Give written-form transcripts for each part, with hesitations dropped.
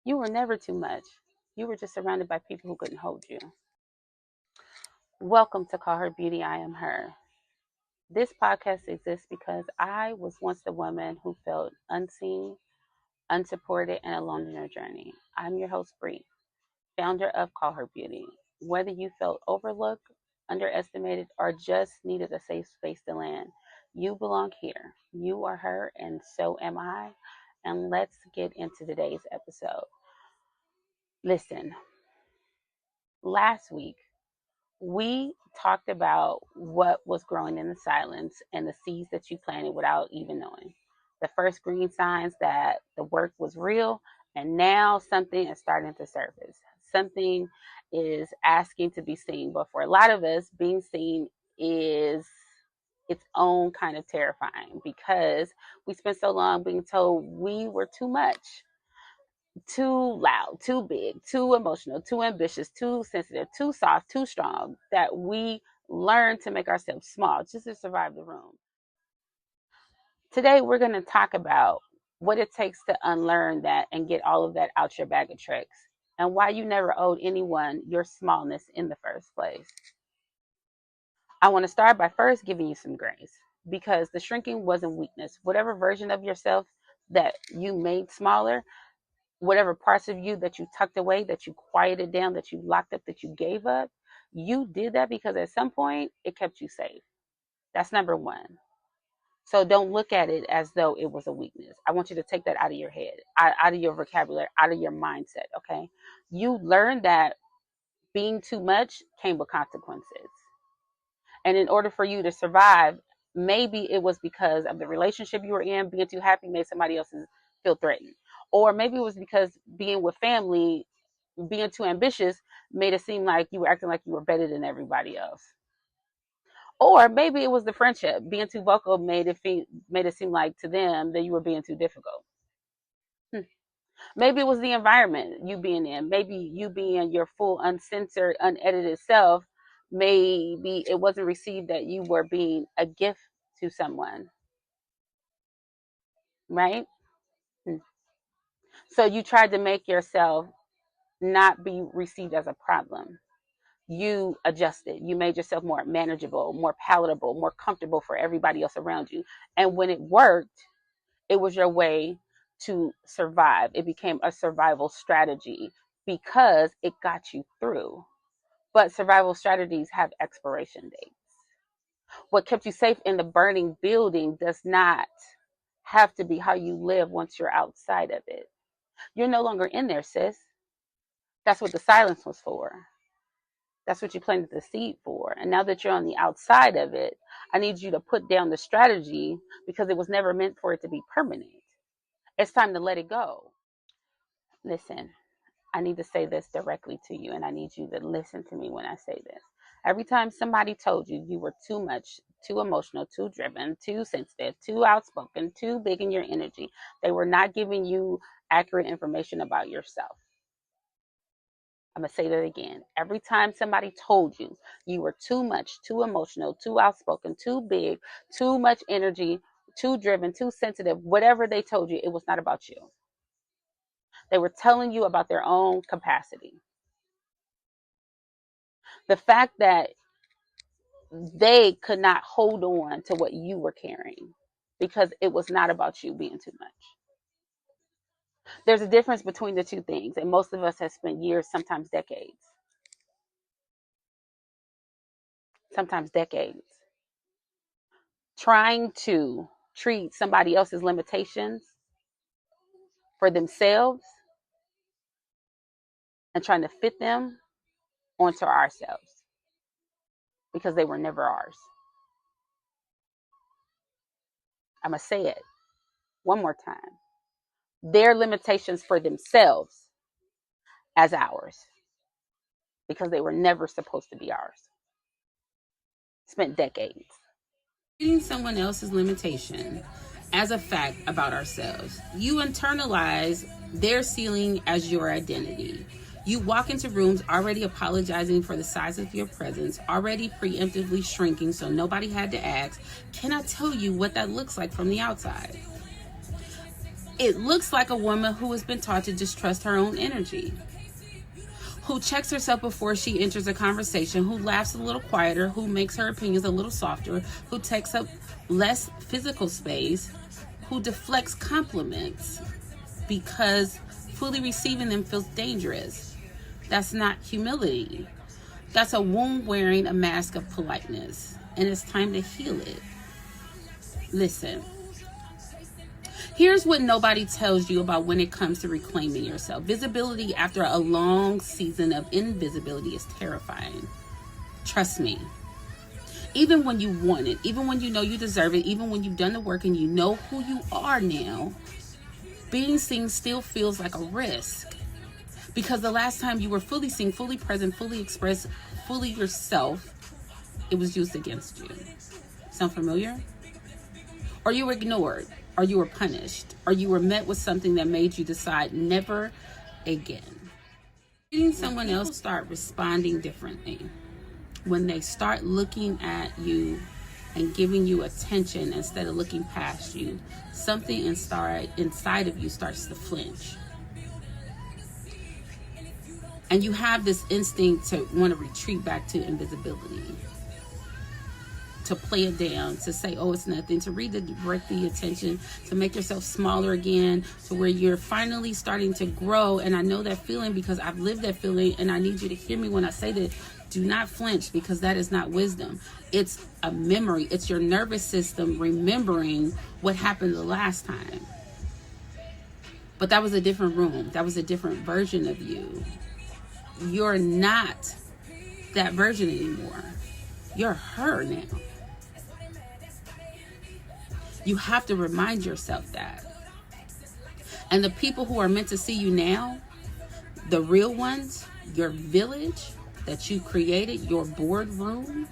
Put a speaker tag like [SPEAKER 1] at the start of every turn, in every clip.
[SPEAKER 1] You were never too much. You were just surrounded by people who couldn't hold you. Welcome to Call Her Beauty. I am her. This podcast exists because I was once the woman who felt unseen, unsupported, and alone in her journey. I'm your host, Bree, founder of Call Her Beauty. Whether you felt overlooked, underestimated, or just needed a safe space to land, you belong here. You are her, and so am I. And let's get into today's episode. Listen, last week, we talked about what was growing in the silence and the seeds that you planted without even knowing. The first green signs that the work was real, and now something is starting to surface. Something is asking to be seen, but for a lot of us, being seen is its own kind of terrifying because we spent so long being told we were too much, too loud, too big, too emotional, too ambitious, too sensitive, too soft, too strong, that we learn to make ourselves small just to survive the room. Today, we're going to talk about what it takes to unlearn that and get all of that out your bag of tricks, and why you never owed anyone your smallness in the first place. I want to start by first giving you some grace because the shrinking wasn't weakness. Whatever version of yourself that you made smaller, whatever parts of you that you tucked away, that you quieted down, that you locked up, that you gave up, you did that because at some point it kept you safe. That's number one. So don't look at it as though it was a weakness. I want you to take that out of your head, out of your vocabulary, out of your mindset. Okay. You learned that being too much came with consequences. And in order for you to survive, maybe it was because of the relationship you were in. Being too happy made somebody else feel threatened. Or maybe it was because being with family, being too ambitious made it seem like you were acting like you were better than everybody else. Or maybe it was the friendship. Being too vocal made it seem like to them that you were being too difficult. Maybe it was the environment you being in. Maybe you being your full, uncensored, unedited self. Maybe it wasn't received that you were being a gift to someone, right? So you tried to make yourself not be received as a problem. You adjusted. You made yourself more manageable, more palatable, more comfortable for everybody else around you. And when it worked, it was your way to survive. It became a survival strategy because it got you through. But survival strategies have expiration dates. What kept you safe in the burning building does not have to be how you live once you're outside of it. You're no longer in there, sis. That's what the silence was for. That's what you planted the seed for. And now that you're on the outside of it, I need you to put down the strategy because it was never meant for it to be permanent. It's time to let it go. Listen, I need to say this directly to you, and I need you to listen to me when I say this. Every time somebody told you you were too much, too emotional, too driven, too sensitive, too outspoken, too big in your energy, they were not giving you accurate information about yourself. I'm going to say that again. Every time somebody told you you were too much, too emotional, too outspoken, too big, too much energy, too driven, too sensitive, whatever they told you, it was not about you. They were telling you about their own capacity. The fact that they could not hold on to what you were carrying because it was not about you being too much. There's a difference between the two things, and most of us have spent years, sometimes decades, trying to treat somebody else's limitations for themselves and trying to fit them onto ourselves because they were never ours. I'm going to say it one more time. Their limitations for themselves as ours because they were never supposed to be ours. Spent decades treating someone else's limitation as a fact about ourselves. You internalize their ceiling as your identity. You walk into rooms already apologizing for the size of your presence, already preemptively shrinking so nobody had to ask, can I tell you what that looks like from the outside? It looks like a woman who has been taught to distrust her own energy, who checks herself before she enters a conversation, who laughs a little quieter, who makes her opinions a little softer, who takes up less physical space, who deflects compliments because fully receiving them feels dangerous. That's not humility. That's a wound wearing a mask of politeness, and it's time to heal it. Listen, here's what nobody tells you about when it comes to reclaiming yourself. Visibility after a long season of invisibility is terrifying. Trust me. Even when you want it, even when you know you deserve it, even when you've done the work and you know who you are now, being seen still feels like a risk. Because the last time you were fully seen, fully present, fully expressed, fully yourself, it was used against you. Sound familiar? Or you were ignored, or you were punished, or you were met with something that made you decide never again. Seeing someone else start responding differently, when they start looking at you and giving you attention instead of looking past you, something inside of you starts to flinch. And you have this instinct to want to retreat back to invisibility, to play it down, to say, oh, it's nothing, to redirect the attention, to make yourself smaller again, to where you're finally starting to grow. And I know that feeling because I've lived that feeling, and I need you to hear me when I say that. Do not flinch, because that is not wisdom. It's a memory. It's your nervous system remembering what happened the last time. But that was a different room. That was a different version of you. You're not that version anymore. You're her now. You have to remind yourself that. And the people who are meant to see you now, the real ones, your village that you created, your boardroom,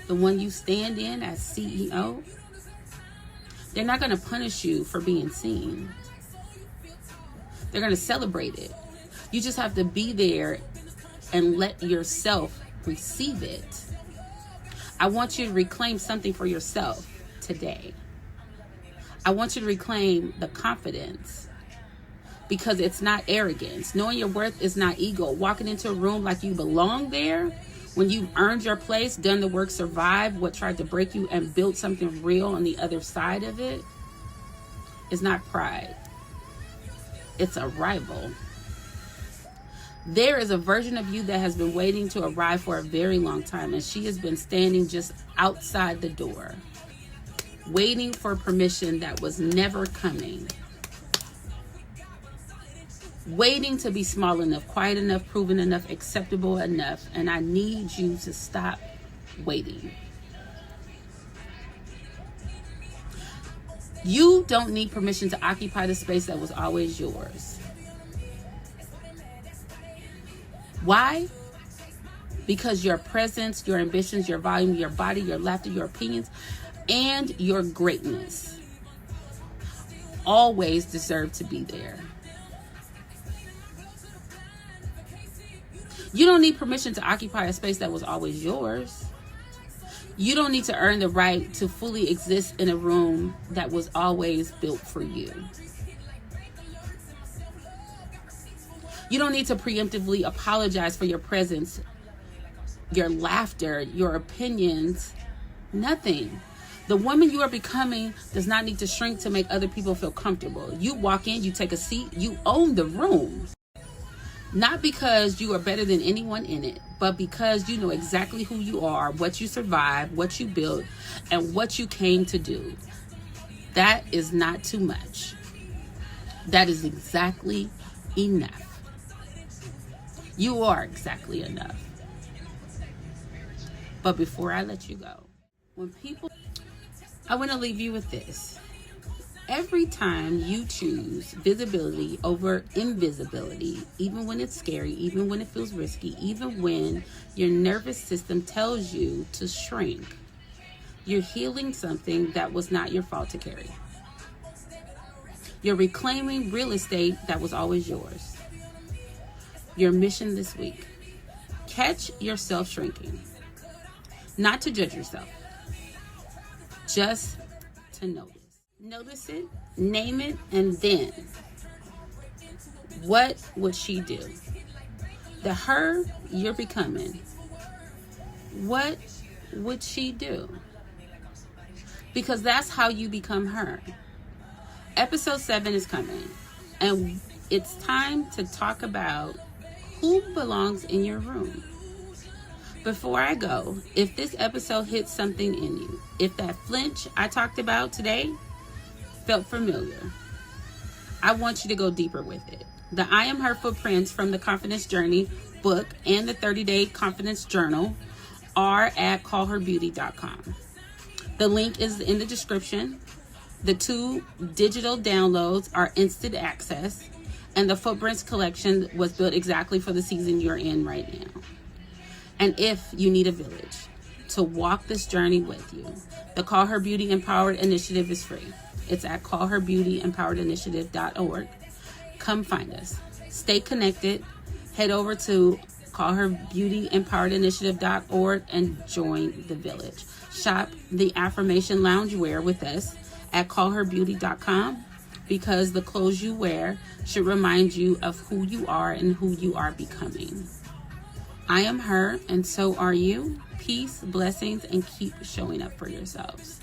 [SPEAKER 1] the one you stand in as CEO, they're not going to punish you for being seen. They're going to celebrate it. You just have to be there and let yourself receive it. I want you to reclaim something for yourself today. I want you to reclaim the confidence, because it's not arrogance. Knowing your worth is not ego. Walking into a room like you belong there, when you've earned your place, done the work, survived what tried to break you, and built something real on the other side of it, is not pride. It's arrival. There is a version of you that has been waiting to arrive for a very long time, and she has been standing just outside the door, waiting for permission that was never coming. Waiting to be small enough, quiet enough, proven enough, acceptable enough. And I need you to stop waiting. You don't need permission to occupy the space that was always yours. Why? Because your presence, your ambitions, your volume, your body, your laughter, your opinions, and your greatness always deserve to be there. You don't need permission to occupy a space that was always yours. You don't need to earn the right to fully exist in a room that was always built for you. You don't need to preemptively apologize for your presence, your laughter, your opinions, nothing. The woman you are becoming does not need to shrink to make other people feel comfortable. You walk in, you take a seat, you own the room. Not because you are better than anyone in it, but because you know exactly who you are, what you survived, what you built, and what you came to do. That is not too much. That is exactly enough. You are exactly enough. But before I let you go, I want to leave you with this. Every time you choose visibility over invisibility, even when it's scary, even when it feels risky, even when your nervous system tells you to shrink, you're healing something that was not your fault to carry. You're reclaiming real estate that was always yours. Your mission this week: catch yourself shrinking. Not to judge yourself, just to notice. Notice it, name it, and then what would she do? The her you're becoming, what would she do? Because that's how you become her. Episode 7 is coming, and it's time to talk about who belongs in your room. Before I go, if this episode hits something in you, if that flinch I talked about today felt familiar, I want you to go deeper with it. The I Am Her Footprints from the Confidence Journey book and the 30-day Confidence Journal are at kallherbeauty.com. The link is in the description. The 2 digital downloads are instant access, and the Footprints collection was built exactly for the season you're in right now. And if you need a village to walk this journey with you, the Kall Her Beauty Empowered Initiative is free. It's at kallherbeautyempoweredinitiative.org. Come find us. Stay connected. Head over to kallherbeautyempoweredinitiative.org and join the village. Shop the affirmation loungewear with us at kallherbeauty.com, because the clothes you wear should remind you of who you are and who you are becoming. I am her, and so are you. Peace, blessings, and keep showing up for yourselves.